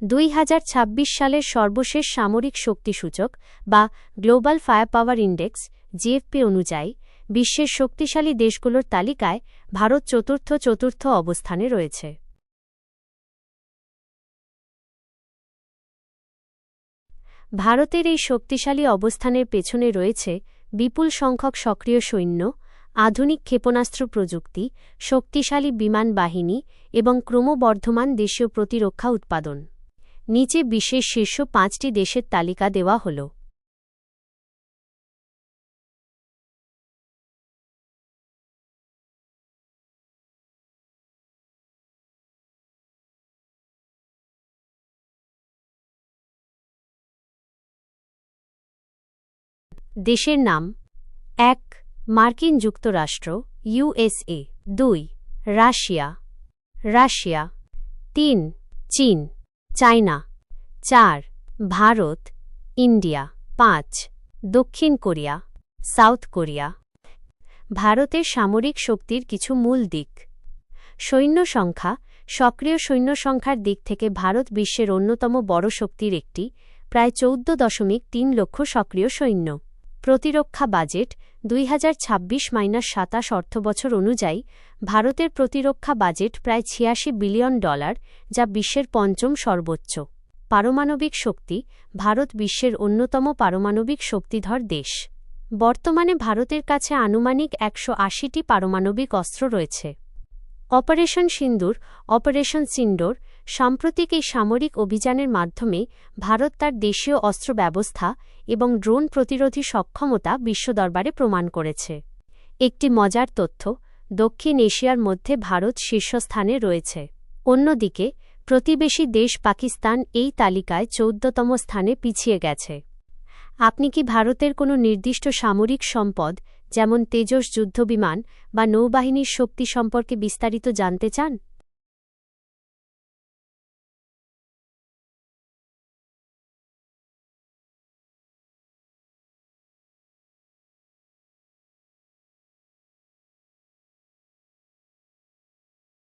2026 সালের সর্বশেষ সামরিক শক্তি সূচক বা গ্লোবাল ফায়ার পাওয়ার ইন্ডেক্স জিএফপি অনুযায়ী বিশ্বের শক্তিশালী দেশগুলোর তালিকায় ভারত চতুর্থ অবস্থানে রয়েছে। ভারতের এই শক্তিশালী অবস্থানের পেছনে রয়েছে বিপুল সংখ্যক সক্রিয় সৈন্য, আধুনিক ক্ষেপণাস্ত্র প্রযুক্তি, শক্তিশালী বিমান বাহিনী এবং ক্রমবর্ধমান দেশীয় প্রতিরক্ষা উৎপাদন। নিচে বিশ্বের শীর্ষ 5টি দেশের তালিকা দেওয়া হল। দেশের নাম: 1 মার্কিন যুক্তরাষ্ট্র ইউএসএ, 2 রাশিয়া, 3 চীন চায়না, 4 ভারত ইন্ডিয়া, 5 দক্ষিণ কোরিয়া সাউথ কোরিয়া। ভারতের সামরিক শক্তির কিছু মূল দিক। সৈন্য সংখ্যা: সক্রিয় সৈন্য সংখ্যার দিক থেকে ভারত বিশ্বের অন্যতম বড় শক্তির একটি, প্রায় 14.3 লক্ষ সক্রিয় সৈন্য। প্রতিরক্ষা বাজেট: 2026-27 অর্থবছর অনুযায়ী ভারতের প্রতিরক্ষা বাজেট প্রায় $86 বিলিয়ন, যা বিশ্বের পঞ্চম সর্বোচ্চ। পারমাণবিক শক্তি: ভারত বিশ্বের অন্যতম পারমাণবিক শক্তিধর দেশ। বর্তমানে ভারতের কাছে আনুমানিক 180টি পারমাণবিক অস্ত্র রয়েছে। অপারেশন সিন্দুর সাম্প্রতিক এই সামরিক অভিযানের মাধ্যমে ভারত তার দেশীয় অস্ত্র ব্যবস্থা এবং ড্রোন প্রতিরোধী সক্ষমতা বিশ্বদরবারে প্রমাণ করেছে। একটি মজার তথ্য: দক্ষিণ এশিয়ার মধ্যে ভারত শীর্ষস্থানে রয়েছে। অন্যদিকে প্রতিবেশী দেশ পাকিস্তান এই তালিকায় 14তম স্থানে পিছিয়ে গেছে। আপনি কি ভারতের কোনো নির্দিষ্ট সামরিক সম্পদ, যেমন তেজস যুদ্ধবিমান বা নৌবাহিনীর শক্তি সম্পর্কে বিস্তারিত জানতে চান?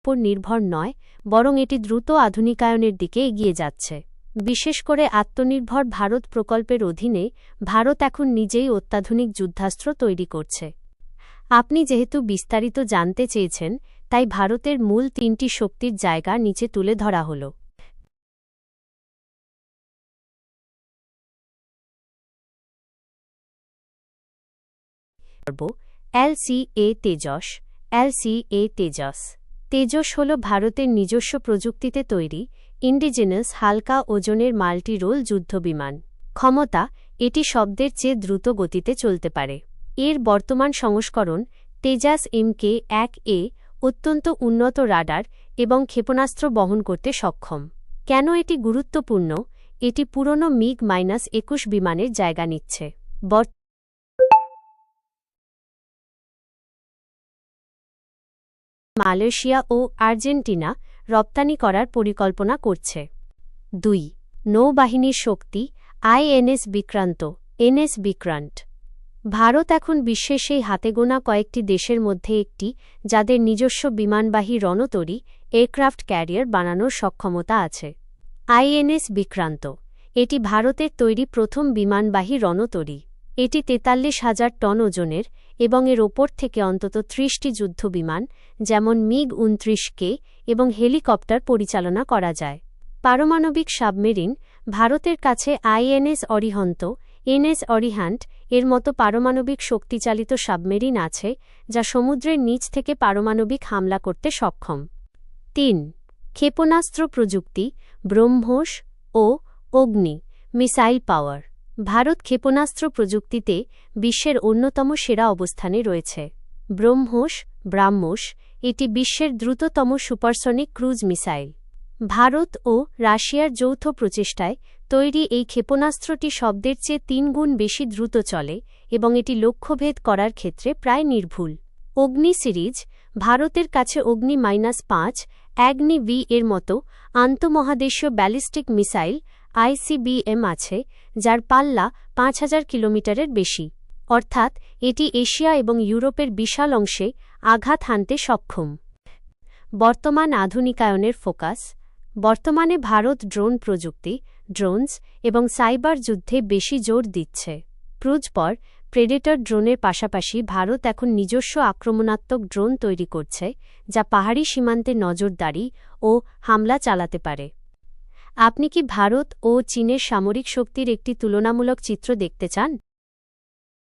উপর নির্ভর নয়, বরং এটি দ্রুত আধুনিকায়নের দিকে এগিয়ে যাচ্ছে। বিশেষ করে আত্মনির্ভর ভারত প্রকল্পের অধীনে ভারত এখন নিজেই অত্যাধুনিক যুদ্ধাস্ত্র তৈরি করছে। আপনি যেহেতু বিস্তারিত জানতে চেয়েছেন, তাই ভারতের মূল 3টি শক্তির জায়গা নিচে তুলে ধরা হল। LCA তেজস। তেজস হল ভারতের নিজস্ব প্রযুক্তিতে তৈরি ইন্ডিজিনাস হালকা ওজনের মাল্টি রোল যুদ্ধবিমান। ক্ষমতা: এটি শব্দের চেয়ে দ্রুত গতিতে চলতে পারে। এর বর্তমান সংস্করণ তেজাস MK-1A অত্যন্ত উন্নত রাডার এবং ক্ষেপণাস্ত্র বহন করতে সক্ষম। কেন এটি গুরুত্বপূর্ণ? এটি পুরনো MiG-21 বিমানের জায়গা নিচ্ছে। মালয়েশিয়া ও আর্জেন্টিনা রপ্তানি করার পরিকল্পনা করছে। 2 নৌবাহিনীর শক্তি INS বিক্রান্ত। ভারত এখন বিশ্বের সেই হাতেগোনা কয়েকটি দেশের মধ্যে একটি, যাদের নিজস্ব বিমানবাহী রণতরী এয়ারক্রাফট ক্যারিয়ার বানানোর সক্ষমতা আছে। INS বিক্রান্ত এটি ভারতের তৈরি প্রথম বিমানবাহী রণতরী। এটি 43,000 টন ওজনের এবং এর ওপর থেকে অন্তত 30টি যুদ্ধবিমান, যেমন MiG-29K এবং হেলিকপ্টার পরিচালনা করা যায়। পারমাণবিক সাবমেরিন: ভারতের কাছে INS অরিহান্ট এর মতো পারমাণবিক শক্তিচালিত সাবমেরিন আছে, যা সমুদ্রের নিচ থেকে পারমাণবিক হামলা করতে সক্ষম। 3 ক্ষেপণাস্ত্র প্রযুক্তি: ব্রহ্মোস ও অগ্নি মিসাইল পাওয়ার। ভারত ক্ষেপণাস্ত্র প্রযুক্তিতে বিশ্বের অন্যতম সেরা অবস্থানে রয়েছে। ব্রাহ্মোস এটি বিশ্বের দ্রুততম সুপারসনিক ক্রুজ মিসাইল। ভারত ও রাশিয়ার যৌথ প্রচেষ্টায় তৈরি এই ক্ষেপণাস্ত্রটি শব্দের চেয়ে 3 গুণ বেশি দ্রুত চলে এবং এটি লক্ষ্যভেদ করার ক্ষেত্রে প্রায় নির্ভুল। অগ্নি সিরিজ: ভারতের কাছে অগ্নি-5 অ্যাগ্নি-V এর মতো আন্তঃমহাদেশীয় ব্যালিস্টিক মিসাইল ICBM আছে, যার পাল্লা 5000 কিলোমিটারের বেশি। অর্থাৎ এটি এশিয়া এবং ইউরোপের বিশাল অংশে আঘাত হানতে সক্ষম। বর্তমান আধুনিকায়নের ফোকাস: বর্তমানে ভারত ড্রোন প্রযুক্তি, ড্রোনস এবং সাইবার যুদ্ধে বেশি জোর দিচ্ছে। ক্রুজ-পর প্রেডেটর ড্রোনের পাশাপাশি ভারত এখন নিজস্ব আক্রমণাত্মক ড্রোন তৈরি করছে, যা পাহাড়ি সীমান্তে নজরদারি ও হামলা চালাতে পারে। আপনি কি ভারত ও চীনের সামরিক শক্তির একটি তুলনামূলক চিত্র দেখতে চান?